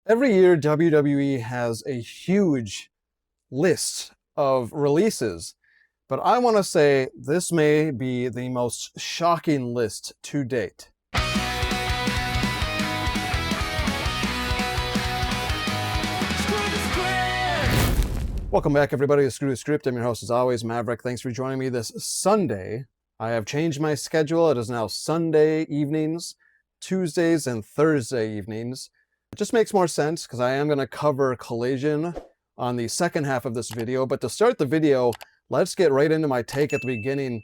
Every year, WWE has a huge list of releases, but I want to say this may be the most shocking list to date. Welcome back, everybody, to Screw the Script. I'm your host, as always, Maverick. Thanks for joining me this Sunday. I have changed my schedule. It is now Sunday evenings, Tuesdays, and Thursday evenings. It just makes more sense because I am going to cover Collision on the second half of this video. But to start the video, let's get right into my take at the beginning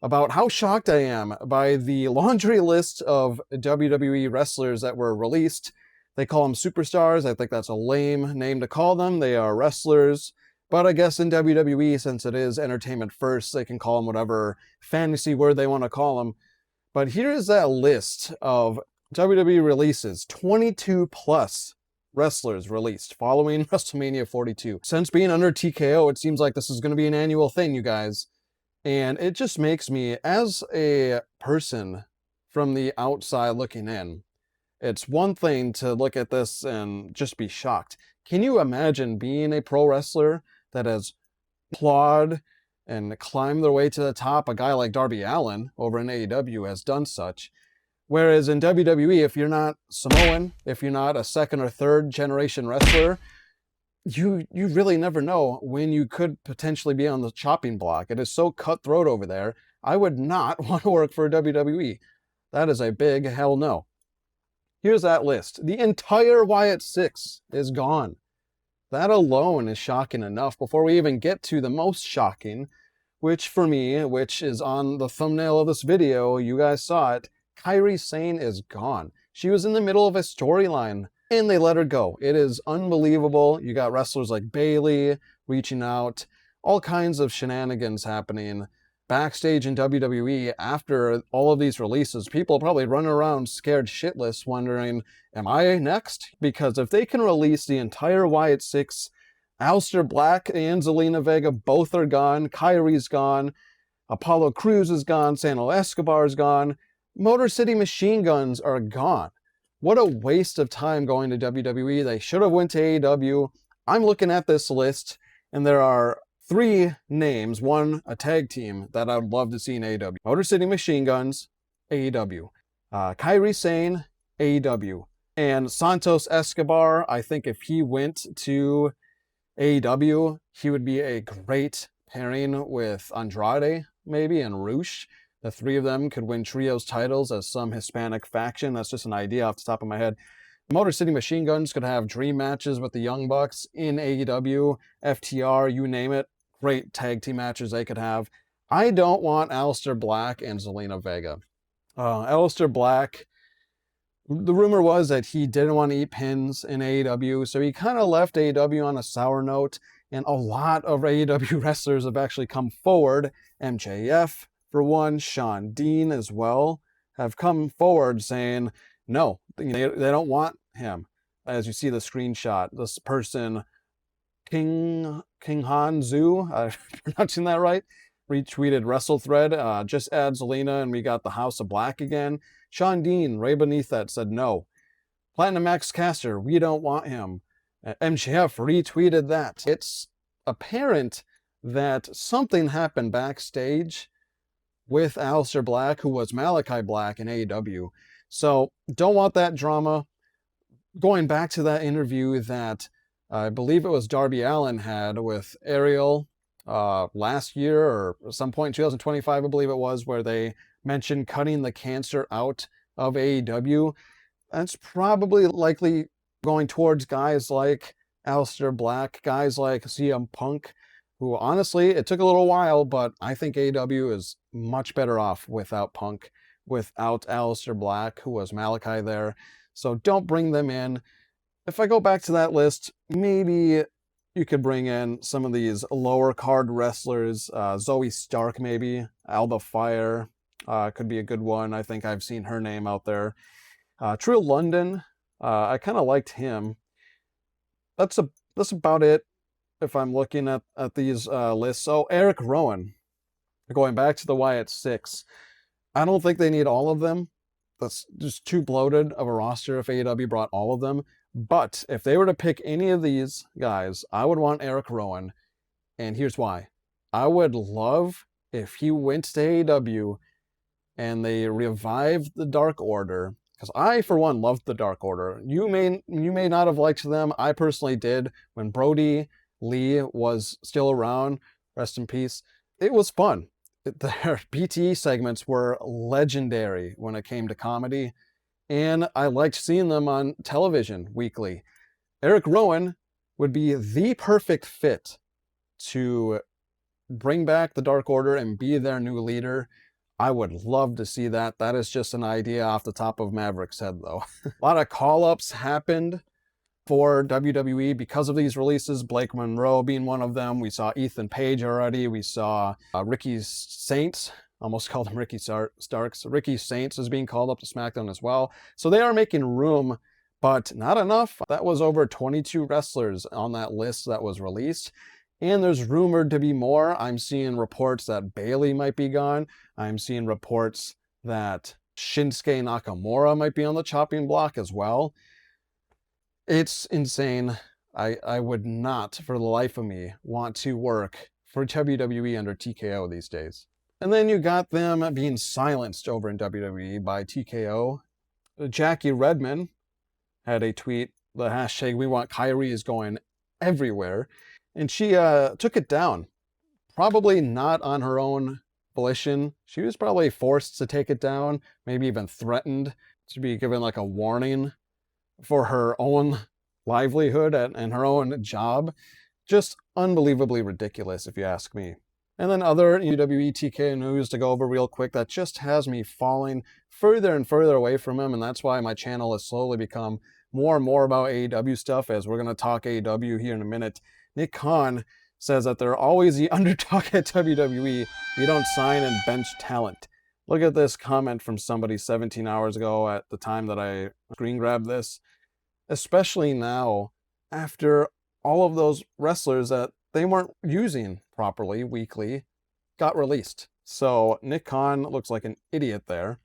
about how shocked I am by the laundry list of WWE wrestlers that were released. They call them superstars. I think that's a lame name to call them. They are wrestlers. But I guess in WWE, since it is entertainment first, they can call them whatever fantasy word they want to call them. But here's that list of WWE releases. 22 plus wrestlers released following WrestleMania 42. Since being under TKO, it seems like this is going to be an annual thing, you guys. And it just makes me, as a person from the outside looking in, it's one thing to look at this and just be shocked. Can you imagine being a pro wrestler that has clawed and climbed their way to the top? A guy like Darby Allin over in AEW has done such. Whereas in WWE, if you're not Samoan, if you're not a second or third generation wrestler, you really never know when you could potentially be on the chopping block. It is so cutthroat over there. I would not want to work for WWE. That is a big hell no. Here's that list. The entire Wyatt Six is gone. That alone is shocking enough before we even get to the most shocking, which for me, which is on the thumbnail of this video, you guys saw it, Kairi Sane is gone. She was in the middle of a storyline and they let her go. It is unbelievable. You got wrestlers like Bayley reaching out, all kinds of shenanigans happening backstage in WWE after all of these releases. People probably run around scared shitless wondering, am I next? Because if they can release the entire Wyatt Six, Aleister Black and Zelina Vega both are gone, Kairi's gone, Apollo Crews is gone, Santo Escobar is gone, Motor City Machine Guns are gone. What a waste of time going to WWE. They should have went to AEW. I'm looking at this list and there are three names, one a tag team that I would love to see in AEW. Motor City Machine Guns, AEW. Kairi Sane, AEW. And Santos Escobar, I think if he went to AEW, he would be a great pairing with Andrade, maybe, and Rush. The three of them could win trios titles as some Hispanic faction. That's just an idea off the top of my head. Motor City Machine Guns could have dream matches with the Young Bucks in AEW, FTR, you name it. Great tag team matches they could have. I don't want Aleister Black and Zelina Vega. Aleister Black, the rumor was that he didn't want to eat pins in AEW, so he kind of left AEW on a sour note, and a lot of AEW wrestlers have actually come forward. MJF, for one, Sean Dean as well, have come forward saying, no, they don't want him. As you see the screenshot, this person, King Han Zhu, pronouncing that right, retweeted WrestleThread, just add Zelina and we got the House of Black again. Sean Dean, right beneath that, said no. Platinum Max Caster, we don't want him. MJF retweeted that. It's apparent that something happened backstage with Aleister Black, who was Malachi Black in AEW. So don't want that drama. Going back to that interview that I believe it was Darby Allin had with Ariel last year or some point in 2025, I believe it was, where they mentioned cutting the cancer out of AEW. That's probably likely going towards guys like Aleister Black, guys like CM Punk, who honestly, it took a little while, but I think AEW is much better off without Punk, without Aleister Black, who was Malachi there. So don't bring them in. If I go back to that list, maybe you could bring in some of these lower card wrestlers. Zoe Stark, maybe. Alba Fire could be a good one. I think I've seen her name out there. Trill London, I kind of liked him. That's about it if I'm looking at these lists. So Eric Rowan, going back to the Wyatt Six, I don't think they need all of them. That's just too bloated of a roster if AEW brought all of them. But if they were to pick any of these guys, I would want Eric Rowan. And here's why. I would love if he went to AEW and they revived the Dark Order. Because I, for one, loved the Dark Order. You may not have liked them. I personally did when Brody Lee was still around. Rest in peace. It was fun. Their BTE segments were legendary when it came to comedy, and I liked seeing them on television weekly. Eric Rowan would be the perfect fit to bring back the Dark Order and be their new leader. I would love to see that. That is just an idea off the top of Maverick's head, though. A lot of call-ups happened for WWE because of these releases, Blake Monroe being one of them. We saw Ethan Page already. We saw Ricky Saints. Almost called him Ricky Starks. Ricky Saints is being called up to SmackDown as well. So they are making room, but not enough. That was over 22 wrestlers on that list that was released. And there's rumored to be more. I'm seeing reports that Bayley might be gone. I'm seeing reports that Shinsuke Nakamura might be on the chopping block as well. It's insane. I would not, for the life of me, want to work for WWE under TKO these days. And then you got them being silenced over in WWE by TKO. Jackie Redmond had a tweet, the hashtag "We Want Kyrie" is going everywhere. And she took it down. Probably not on her own volition. She was probably forced to take it down, maybe even threatened to be given like a warning for her own livelihood and her own job. Just unbelievably ridiculous, if you ask me. And then other WWE TK news to go over real quick that just has me falling further and further away from him, and that's why my channel has slowly become more and more about AEW stuff, as we're going to talk AEW here in a minute. Nick Khan says that they're always the underdog at WWE. You don't sign and bench talent. Look at this comment from somebody 17 hours ago at the time that I screen grabbed this. Especially now, after all of those wrestlers that they weren't using properly weekly got released. So Nick Khan looks like an idiot there.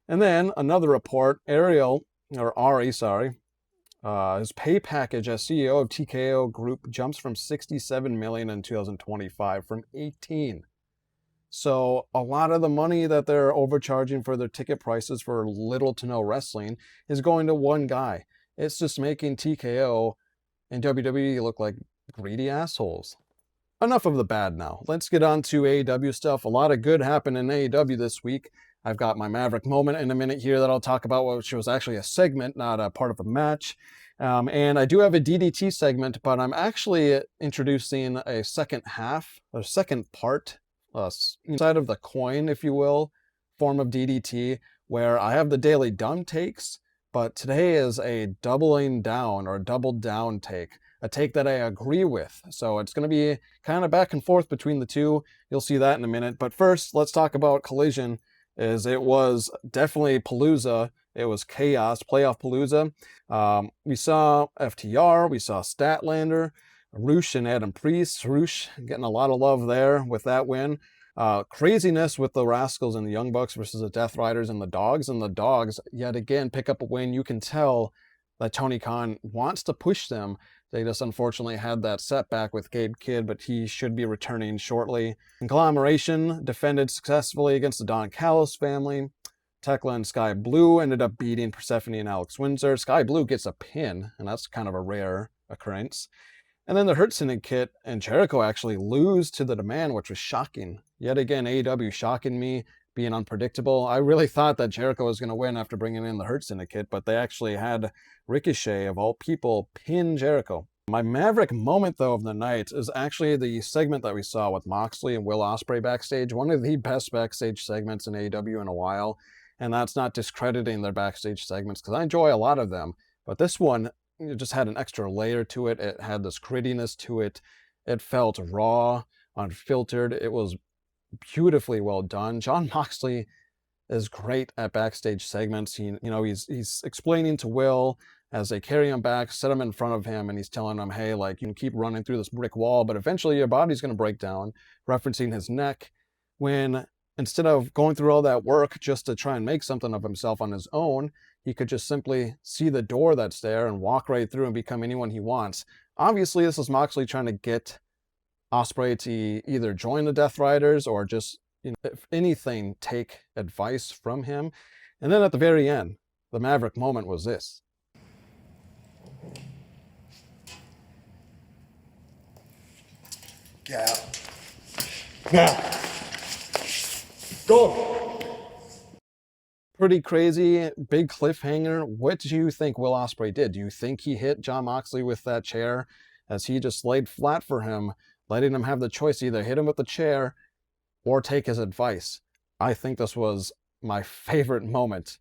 And then another report, Ari, his pay package as CEO of TKO Group jumps from $67 million in 2025 from 18. So a lot of the money that they're overcharging for their ticket prices for little to no wrestling is going to one guy. It's just making TKO and WWE look like greedy assholes. Enough of the bad now. Let's get on to AEW stuff. A lot of good happened in AEW this week. I've got my Maverick moment in a minute here that I'll talk about, which was actually a segment, not a part of a match. And I do have a DDT segment, but I'm actually introducing a second half, or second part, side of the coin, if you will, form of DDT, where I have the daily dumb takes, but today is a doubling down or doubled down take, a take that I agree with. So it's going to be kind of back and forth between the two. You'll see that in a minute. But first, let's talk about Collision. It was definitely Palooza. It was chaos, playoff Palooza. We saw FTR, we saw Statlander, Roosh and Adam Priest. Roosh getting a lot of love there with that win. Craziness with the Rascals and the Young Bucks versus the Death Riders and the Dogs. And the Dogs, yet again, pick up a win. You can tell that Tony Khan wants to push them. They just unfortunately had that setback with Gabe Kidd, but he should be returning shortly. Conglomeration defended successfully against the Don Callis family. Tekla and Sky Blue ended up beating Persephone and Alex Windsor. Sky Blue gets a pin, and that's kind of a rare occurrence. And then the Hurt Syndicate and Jericho actually lose to the Demand, which was shocking. Yet again, AEW shocking me, being unpredictable. I really thought that Jericho was going to win after bringing in the Hurt Syndicate, but they actually had Ricochet, of all people, pin Jericho. My Maverick moment, though, of the night is actually the segment that we saw with Moxley and Will Ospreay backstage. One of the best backstage segments in AEW in a while. And that's not discrediting their backstage segments, because I enjoy a lot of them. But this one, it just had an extra layer to it. It had this grittiness to it. It felt raw, unfiltered. It was beautifully well done. Jon Moxley is great at backstage segments. He's explaining to Will as they carry him back, set him in front of him, and he's telling him, hey, like, you can keep running through this brick wall, but eventually your body's going to break down, referencing his neck, when instead of going through all that work just to try and make something of himself on his own, he could just simply see the door that's there and walk right through and become anyone he wants. Obviously, this is Moxley trying to get Ospreay to either join the Death Riders or just, if anything, take advice from him. And then at the very end, the Maverick moment was this. Yeah. Now. Go. Pretty crazy, big cliffhanger. What do you think Will Ospreay did? Do you think he hit Jon Moxley with that chair as he just laid flat for him, letting him have the choice to either hit him with the chair or take his advice? I think this was my favorite moment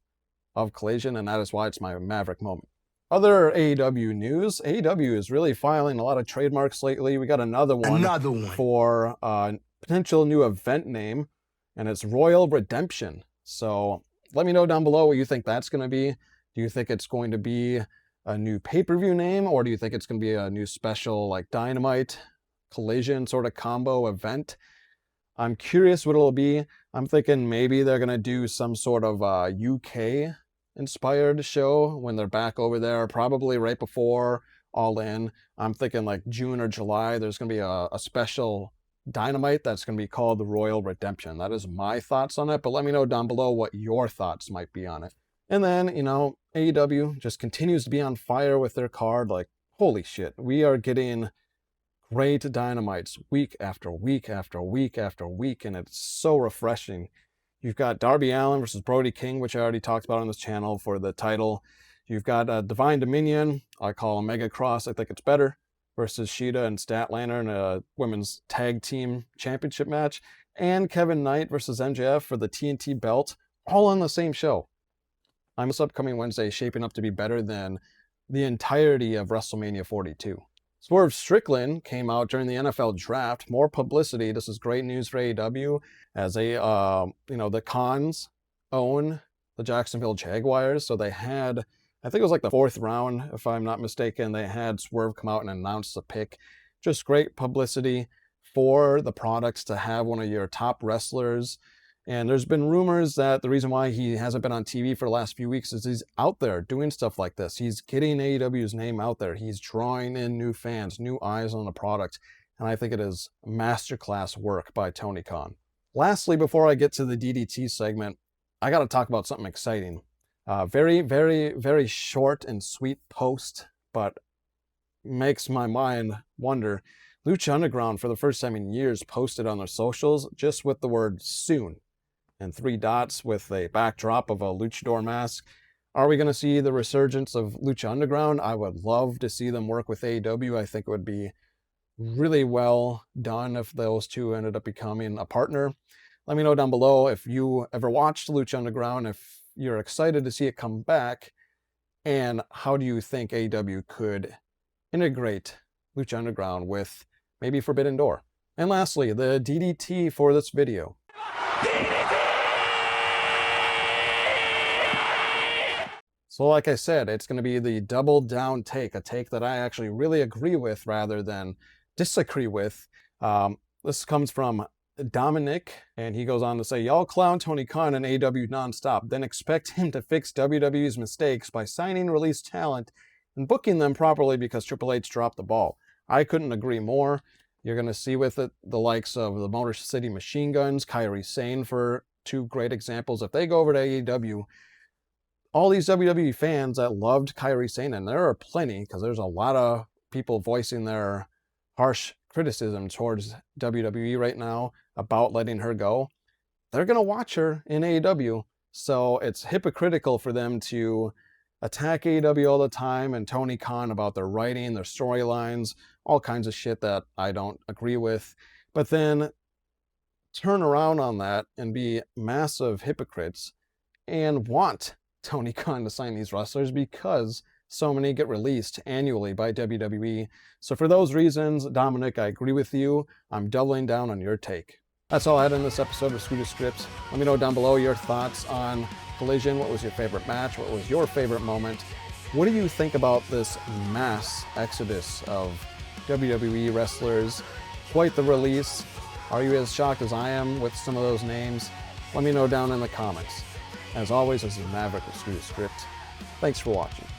of Collision, and that is why it's my Maverick moment. Other AEW news. AEW is really filing a lot of trademarks lately. We got another one for a potential new event name, and it's Royal Redemption. So let me know down below what you think that's going to be. Do you think it's going to be a new pay-per-view name, or do you think it's going to be a new special like Dynamite Collision sort of combo event? I'm curious what it'll be. I'm thinking maybe they're going to do some sort of UK inspired show when they're back over there, probably right before All In. I'm thinking like June or July, there's going to be a special Dynamite that's going to be called the Royal Redemption. That is my thoughts on it, but let me know down below what your thoughts might be on it. And then, AEW just continues to be on fire with their card. Like, holy shit, we are getting great Dynamites week after week after week after week, and it's so refreshing. You've got Darby Allin versus Brody King, which I already talked about on this channel for the title. You've got Divine Dominion, I call them Mega Cross, I think it's better, versus Shida and Statlander in a women's tag team championship match. And Kevin Knight versus MJF for the TNT belt, all on the same show. This upcoming Wednesday is shaping up to be better than the entirety of WrestleMania 42. Swerve Strickland came out during the NFL draft. More publicity. This is great news for AEW, as the Khans own the Jacksonville Jaguars. So they had, I think it was like the 4th round, if I'm not mistaken, they had Swerve come out and announce the pick. Just great publicity for the products to have one of your top wrestlers. And there's been rumors that the reason why he hasn't been on TV for the last few weeks is he's out there doing stuff like this. He's getting AEW's name out there. He's drawing in new fans, new eyes on the product. And I think it is masterclass work by Tony Khan. Lastly, before I get to the DDT segment, I got to talk about something exciting. Very, very, very short and sweet post, but makes my mind wonder. Lucha Underground, for the first time in years, posted on their socials just with the word soon and 3 dots with a backdrop of a luchador mask. Are we going to see the resurgence of Lucha Underground? I would love to see them work with AEW. I think it would be really well done if those two ended up becoming a partner. Let me know down below if you ever watched Lucha Underground, if you're excited to see it come back, and how do you think AEW could integrate Lucha Underground with maybe Forbidden Door. And lastly, the DDT for this video. So like I said, it's going to be the double down take, a take that I actually really agree with rather than disagree with. This comes from Dominic, and he goes on to say, y'all clown Tony Khan and AEW nonstop, then expect him to fix WWE's mistakes by signing released talent and booking them properly because Triple H dropped the ball. I couldn't agree more. You're going to see with it the likes of the Motor City Machine Guns, Kairi Sane for 2 great examples. If they go over to AEW, all these WWE fans that loved Kairi Sane, and there are plenty because there's a lot of people voicing their harsh criticism towards WWE right now about letting her go, they're going to watch her in AEW. So it's hypocritical for them to attack AEW all the time and Tony Khan about their writing, their storylines, all kinds of shit that I don't agree with. But then turn around on that and be massive hypocrites and want Tony Khan to sign these wrestlers because so many get released annually by WWE. So for those reasons, Dominic, I agree with you. I'm doubling down on your take. That's all I had in this episode of Scooter Scripts. Let me know down below your thoughts on Collision. What was your favorite match? What was your favorite moment? What do you think about this mass exodus of WWE wrestlers? Quite the release. Are you as shocked as I am with some of those names? Let me know down in the comments. As always, this is Maverick with Scooter Script. Thanks for watching.